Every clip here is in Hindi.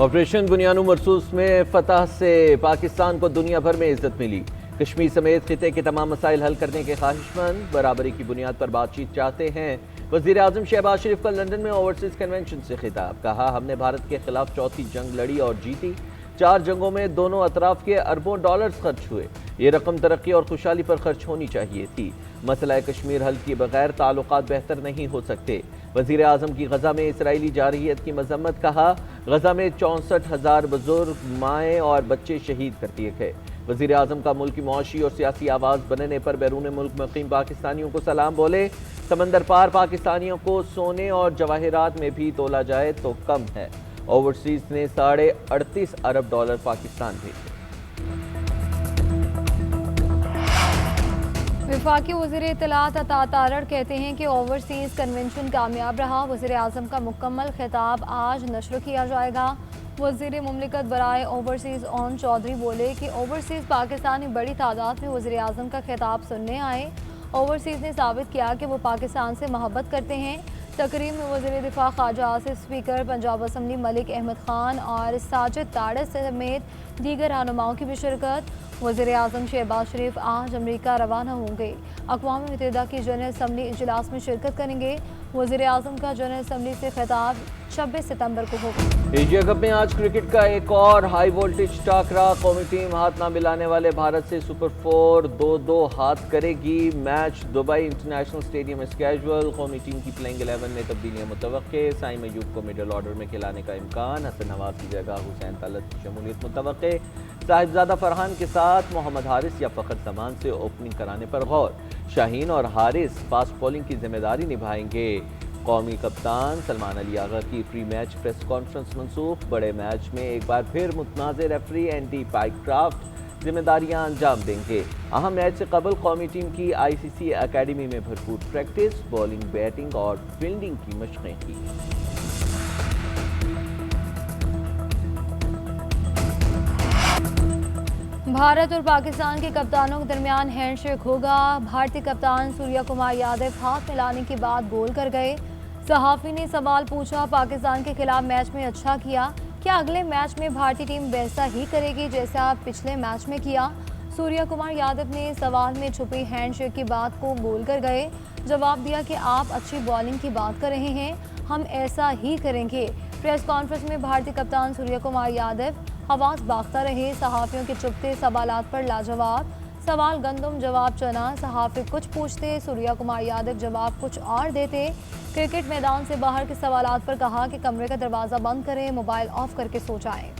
ऑपरेशन बुनियानु मरसूस में फतह से पाकिस्तान को दुनिया भर में इज्जत मिली। कश्मीर समेत खिते के तमाम मसाइल हल करने के ख्वाहिशमंद, बराबरी की बुनियाद पर बातचीत चाहते हैं। वज़ीर आज़म शहबाज शरीफ का लंदन में ओवरसीज कन्वेंशन से खिताब, कहा हमने भारत के खिलाफ चौथी जंग लड़ी और जीती। 4 जंगों में दोनों अतराफ के अरबों डॉलर्स खर्च हुए। ये रकम तरक्की और खुशहाली पर खर्च होनी चाहिए थी। मसला कश्मीर हल किए बगैर ताल्लुकात बेहतर नहीं हो सकते। वज़ीर आज़म की गजा में इसराइली जारहियत की मजम्मत, कहा गजा में 64,000 बुजुर्ग, माएँ और बच्चे शहीद कर दिए गए। वज़ीर आज़म का मुल्की मुआशी और सियासी आवाज़ बनने पर बैरून मुल्क मुक़ीम पाकिस्तानियों को सलाम, बोले समंदर पार पाकिस्तानियों को सोने और जवाहरात में भी तोला जाए तो कम है। ओवरसीज ने $38 अरब पाकिस्तान भेजे। वफाकी वज़ीर इत्तलात अता तारड़ कहते हैं कि ओवरसीज़ कन्वेंशन कामयाब रहा। वज़ीर आज़म का मुकम्मल खिताब आज नश्र किया जाएगा। वज़ीर मुमलिकत बराए ओवरसीज़ ओन चौधरी बोले कि ओवरसीज़ पाकिस्तानी बड़ी तादाद में वज़ीर आज़म का खिताब सुनने आए। ओवरसीज़ ने साबित किया कि वो पाकिस्तान से मोहब्बत करते हैं। तकरीब में वज़ीर दिफा ख्वाजा आसिफ, स्पीकर पंजाब असम्बली मलिक अहमद खान और साजिद ताड़स समेत दीगर रहनुमाओं की भी शिरकत। वज़ीर आज़म शहबाज शरीफ आज अमरीका रवाना होंगे। अक़वाम मुत्तहिदा की जनरल असम्बली इजलास में शिरकत करेंगे। वज़ीर आज़म का जनरल असम्बली से खिताब 26 सितंबर को होगा। एशिया कप में आज क्रिकेट का एक और हाई वोल्टेज टाकरा। कौमी टीम हाथ ना मिलाने वाले भारत से सुपर 4 2-2 हाथ करेगी। मैच दुबई इंटरनेशनल स्टेडियम में कैजुअल। कौमी टीम की प्लेइंग 11 में तब्दीलियां मुतवक्के। साइम अयूब को मिडल ऑर्डर में खिलाने का इम्कान। हसन नवाज की जगह हुसैन तलत की शमूलियत मुतवक्के। साहिबजादा फरहान के साथ मोहम्मद हारिस या फ़खर जमान से ओपनिंग कराने पर गौर। शाहीन और हारिस फास्ट बॉलिंग की जिम्मेदारी निभाएंगे। कौमी कप्तान सलमान अली आगा की प्री मैच प्रेस कॉन्फ्रेंस मनसूख। बड़े मैच में एक बार फिर मुतनाज़ रेफरी एंडी पाइक्राफ्ट जिम्मेदारियां अंजाम देंगे। अहम मैच से कबल कौमी टीम की ICC अकेडमी में भरपूर प्रैक्टिस, बॉलिंग, बैटिंग और फील्डिंग की मशक़ें की। भारत और पाकिस्तान के कप्तानों के दरमियान हैंडशेक होगा। भारतीय कप्तान सूर्या कुमार यादव हाथ मिलाने के बाद बोल कर गए। सहाफ़ी ने सवाल पूछा, पाकिस्तान के खिलाफ मैच में अच्छा किया, क्या अगले मैच में भारतीय टीम वैसा ही करेगी जैसा पिछले मैच में किया? सूर्या कुमार यादव ने सवाल में छुपी हैंडशेक की बात को बोल कर गए। जवाब दिया कि आप अच्छी बॉलिंग की बात कर रहे हैं, हम ऐसा ही करेंगे। प्रेस कॉन्फ्रेंस में भारतीय कप्तान सूर्या कुमार यादव हवास बाख्ता रहे। सहाफ़ियों के चुपते सवालात पर लाजवाब। सवाल गंदम, जवाब चना। सहाफ़ी कुछ पूछते, सूर्या कुमार यादव जवाब कुछ और देते। क्रिकेट मैदान से बाहर के सवालात पर कहा कि कमरे का दरवाज़ा बंद करें, मोबाइल ऑफ करके सो जाएं।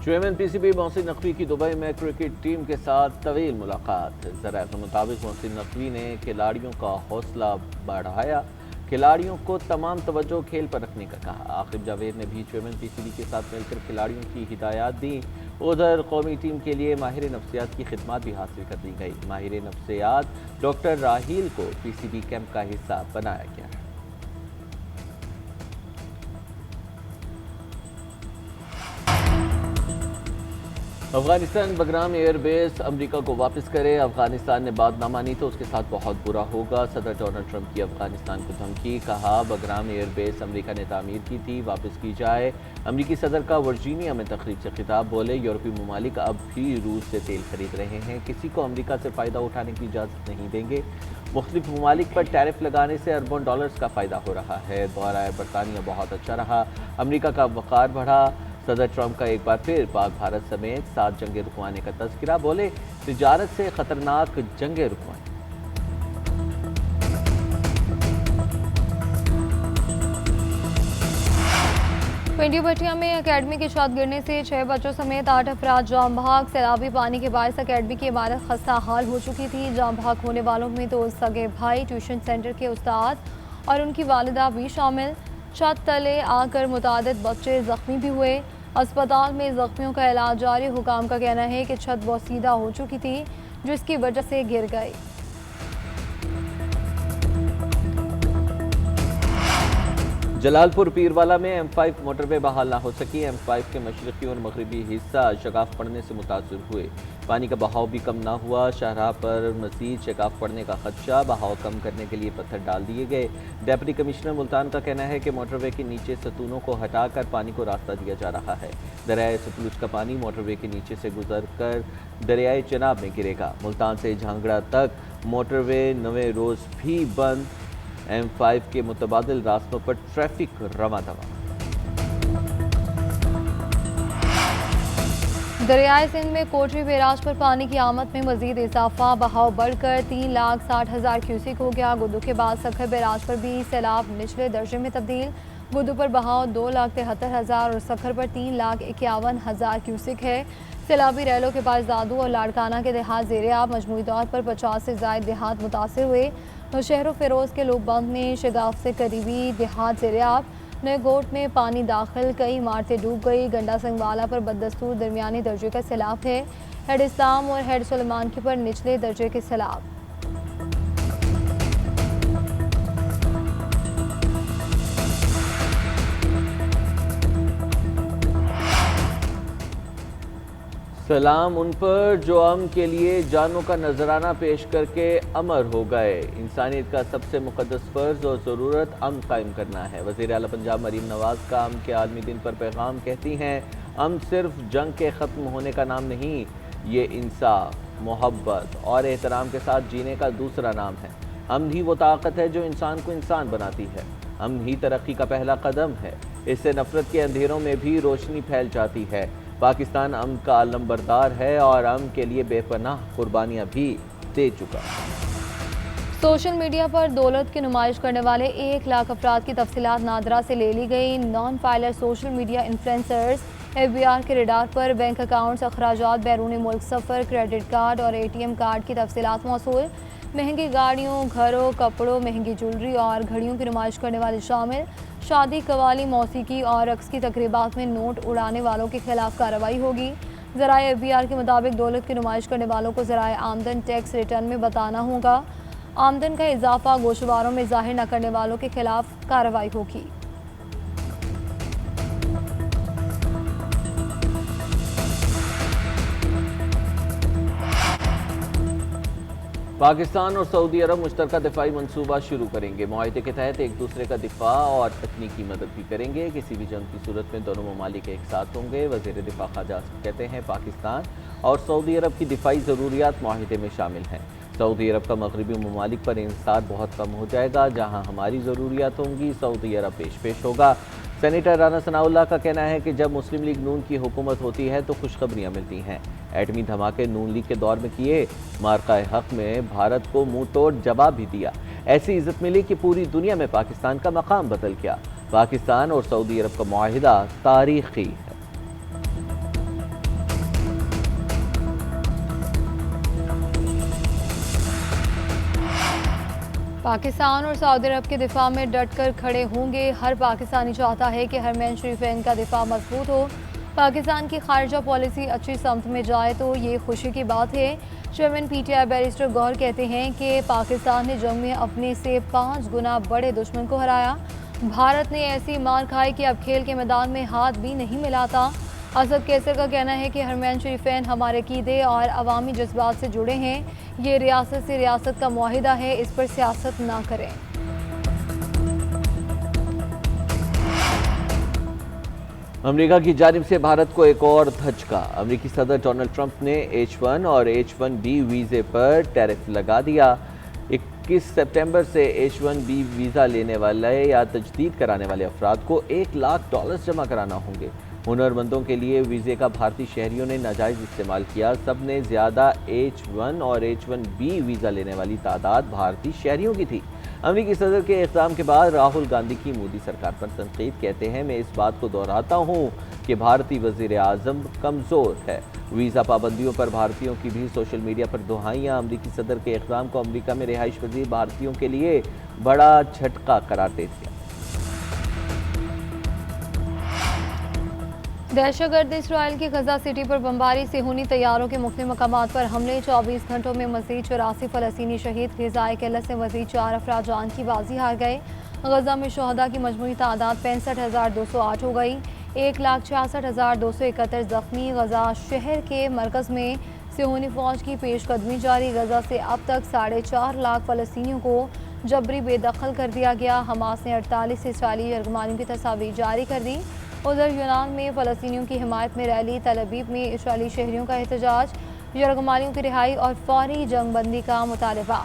चेयरमैन PCB मोहसिन नकवी की दुबई में क्रिकेट टीम के साथ तवील मुलाकात। ज़राए के मुताबिक मोहसिन नकवी ने खिलाड़ियों का हौसला बढ़ाया, खिलाड़ियों को तमाम तवज्जो खेल पर रखने का कहा। आकिब जावेद ने भी चेयरमैन PCB के साथ मिलकर खिलाड़ियों की हिदायत दी। उधर कौमी टीम के लिए माहिर नफ्सियात की खिदमत भी हासिल कर दी गई। माहिर नफ्सियात डॉक्टर राहील को PCB कैंप का हिस्सा बनाया गया। अफगानिस्तान बगराम एयरबेस अमेरिका को वापस करे। अफगानिस्तान ने बात ना मानी तो उसके साथ बहुत बुरा होगा। सदर डोनाल्ड ट्रंप की अफगानिस्तान को धमकी, कहा बगराम एयरबेस अमेरिका ने तामीर की थी, वापस की जाए। अमेरिकी सदर का वर्जीनिया में तकरीर से खिताब, बोले यूरोपीय ममालिक अब भी रूस से तेल खरीद रहे हैं, किसी को अमेरिका से फ़ायदा उठाने की इजाज़त नहीं देंगे। मुख्तलिफ ममालिक पर टैरिफ लगाने से अरबों डॉलर्स का फ़ायदा हो रहा है। दौरा बरतानिया बहुत अच्छा रहा, अमेरिका का वक़ार बढ़ा। सदर ट्रंप का एक बार फिर पाक भारत समेत 7 जंगें रुकवाने का तज़किरा, बोले तिजारत से खतरनाक जंगें रुकवाएं। पिंडी भटिया में अकेडमी की छत गिरने से 6 बच्चों समेत 8 अफराद जाम बहक। सैलाबी पानी के बायस अकेडमी की इमारत खस्ता हाल हो चुकी थी। जाम बहक होने वालों में 2 सगे भाई, ट्यूशन सेंटर के उस्ताद और उनकी वालिदा भी शामिल। छत तले आकर मुतादिद बच्चे जख्मी भी हुए। अस्पताल में जख्मियों का इलाज जारी। हुकाम का कहना है कि छत बोसीदा हो चुकी थी, जिसकी वजह से गिर गई। जलालपुर पीरवाला में M5 मोटरवे बहाल ना हो सकी। M5 के मशरकी और मगरबी हिस्सा शगाफ पड़ने से मुतासर हुए। पानी का बहाव भी कम ना हुआ। शाहराह पर मजीद शगाफ पड़ने का खदशा। बहाव कम करने के लिए पत्थर डाल दिए गए। डिप्टी कमिश्नर मुल्तान का कहना है कि मोटरवे के नीचे सतूनों को हटाकर पानी को रास्ता दिया जा रहा है। दरियाए सतलुज का पानी मोटरवे के नीचे से गुजर कर दरियाए चनाब में गिरेगा। मुल्तान से झांगड़ा तक मोटरवे नवे रोज़ भी बंद। M5 के मुतबादिल रास्तों पर ट्रैफिक रवा दवा। दरियाए सिंध में कोटरी बैराज पर पानी की आमद में मजीद इजाफा। बहाव बढ़कर 3,60,000 क्यूसिक हो गया। गुद्दू के बाद सखर बैराज पर भी सैलाब निचले दर्जे में तब्दील। गुद्दू पर बहाव 2,73,000 और सखर पर 3,51,000 क्यूसिक है। सैलाबी रैलों के पास दादू और लाड़काना के देहात ज़ेरे आब। मजमूई तौर पर 50 से ज़ायद देहात मुतासर हुए। शहर फिरोज के लोकबंद में शगाफ से करीबी देहात ज़ेरे आब। नए गोट में पानी दाखिल, कई इमारतें डूब गई। गंडा संगवाला पर बदस्तूर दरमियानी दर्जे का सैलाब है। हेड इस्लाम और हेड सुलेमान की पर निचले दर्जे के सैलाब। सलाम उन पर जो अमन के लिए जानों का नजराना पेश करके अमर हो गए। इंसानियत का सबसे मुकद्दस फ़र्ज और ज़रूरत अमन कायम करना है। वज़ीर आला पंजाब मरीम नवाज़ का अमन के आलमी दिन पर पैगाम कहती हैं, अमन सिर्फ जंग के ख़त्म होने का नाम नहीं, ये इंसाफ, मोहब्बत और एहतराम के साथ जीने का दूसरा नाम है। अमन ही वो ताकत है जो इंसान को इंसान बनाती है। अमन ही तरक्की का पहला कदम है। इससे नफरत के अंधेरों में भी रोशनी फैल जाती है। पाकिस्तान अमन का आलमबरदार है और अमन के लिए बेपनाह कुर्बानियाँ भी दे चुका है। सोशल मीडिया पर दौलत की नुमाइश करने वाले 1 लाख अफराद की तफसीलात नादरा से ले ली गई। Non filer social media influencers FBI के रडार पर बैंक अकाउंट्स, अखराजात, बैरून मुल्क सफ़र, क्रेडिट कार्ड और ATM कार्ड की तफसीलात मौसूल। महंगी गाड़ियों, घरों, कपड़ों, महंगी ज्वेलरी और घड़ियों की नुमाइश करने वाले शामिल। शादी, कवाली, मौसीकी और रक्स की तकरीबात में नोट उड़ाने वालों के खिलाफ कार्रवाई होगी। ज़राए FBI के मुताबिक दौलत की नुमाइश करने वालों को ज़राए आमदन टैक्स रिटर्न में बताना होगा। आमदन का इजाफा गोशवारों में जाहिर न करने वालों के खिलाफ कार्रवाई होगी। पाकिस्तान और सऊदी अरब मुश्तरका दिफाई मनसूबा शुरू करेंगे। मुआहदे के तहत एक दूसरे का दिफा और तकनीकी मदद भी करेंगे। किसी भी जंग की सूरत में दोनों ममालिक एक साथ होंगे। वज़ीर दिफा ख़ाजा कहते हैं, पाकिस्तान और सऊदी अरब की दिफाई ज़रूरियात मुआहदे में शामिल हैं। सऊदी अरब का मगरबी ममालिक पर इंसार बहुत कम हो जाएगा। जहाँ हमारी ज़रूरियात होंगी, सऊदी अरब पेश होगा। सेनेटर राना सनाउल्लाह का कहना है कि जब मुस्लिम लीग नून की हुकूमत होती है तो खुशखबरियाँ मिलती हैं। एटमी धमाके नून लीग के दौर में किए, मार्का हक में भारत को मुंह तोड़ जवाब भी दिया। ऐसी इज्जत मिली कि पूरी दुनिया में पाकिस्तान का मकाम बदल गया। पाकिस्तान और सऊदी अरब का मुआहिदा तारीखी है। पाकिस्तान और सऊदी अरब के दिफा में डट कर खड़े होंगे। हर पाकिस्तानी चाहता है कि हरमैन शरीफैन का दिफा मजबूत हो। पाकिस्तान की खारजा पॉलिसी अच्छी समत में जाए तो ये खुशी की बात है। चेयरमैन PTI बैरिस्टर गौर कहते हैं कि पाकिस्तान ने जंग में अपने से 5 गुना बड़े दुश्मन को हराया। भारत ने ऐसी मार खाई कि अब खेल के मैदान में हाथ भी नहीं मिलाता। असद कैसर का कहना है कि हरमैन शरीफैन हमारे कीदे और अवामी जज्बात से जुड़े हैं। ये रियासत से रियासत का मुआहिदा है, इस पर सियासत ना करें। अमेरिका की जानिब से भारत को एक और धचका। अमेरिकी सदर डोनाल्ड ट्रंप ने H1 और H1B वीज़े पर टैरिफ लगा दिया। 21 सितंबर से H1B वीज़ा लेने वाले या तजदीद कराने वाले अफराद को $1 लाख जमा कराना होंगे। हुनरमंदों के लिए वीज़े का भारतीय शहरियों ने नाजायज़ इस्तेमाल किया। सबने ज़्यादा H1 और H1B वीज़ा लेने वाली तादाद भारतीय शहरियों की थी। अमेरिकी सदर के इक़दाम के बाद राहुल गांधी की मोदी सरकार पर तनकीद। कहते हैं, मैं इस बात को दोहराता हूँ कि भारतीय वज़ीर आज़म कमज़ोर है। वीज़ा पाबंदियों पर भारतीयों की भी सोशल मीडिया पर दुहाइयाँ। अमेरिकी सदर के इक़दाम को अमेरिका में रिहाइश पज़ीर भारतीयों के लिए बड़ा झटका करार दे दिया। दहशतगर्द इसराइल की गजा सिटी पर बमबारी से हुनी तैयारों के मुख्तलिफ मकामात पर हमले। 24 घंटों में मज़ीद 84 फ़लस्तीनी शहीद। ग़ज़ाए किल्लत से मज़ीद 4 अफराद जान की बाजी हार गए। गजा में शहदा की मजमूई तादाद 65,208 हो गई। 1,66,271 जख्मी। गजा शहर के मरकज़ में सिहोनी फौज की पेशकदमी जारी। गजा से अब तक 4.5 लाख फ़लस्तीनियों को जबरी बेदखल कर दिया गया। हमास ने 48 इसराइली यरगमानियों की तस्वीर जारी कर दी। उधर यूनान में फ़लस्तीनियों की हिमायत में रैली। तल अबीब में इसराइली शहरियों का एहतजाज। यरगमानियों की रिहाई और फौरी जंगबंदी का मुतालबा।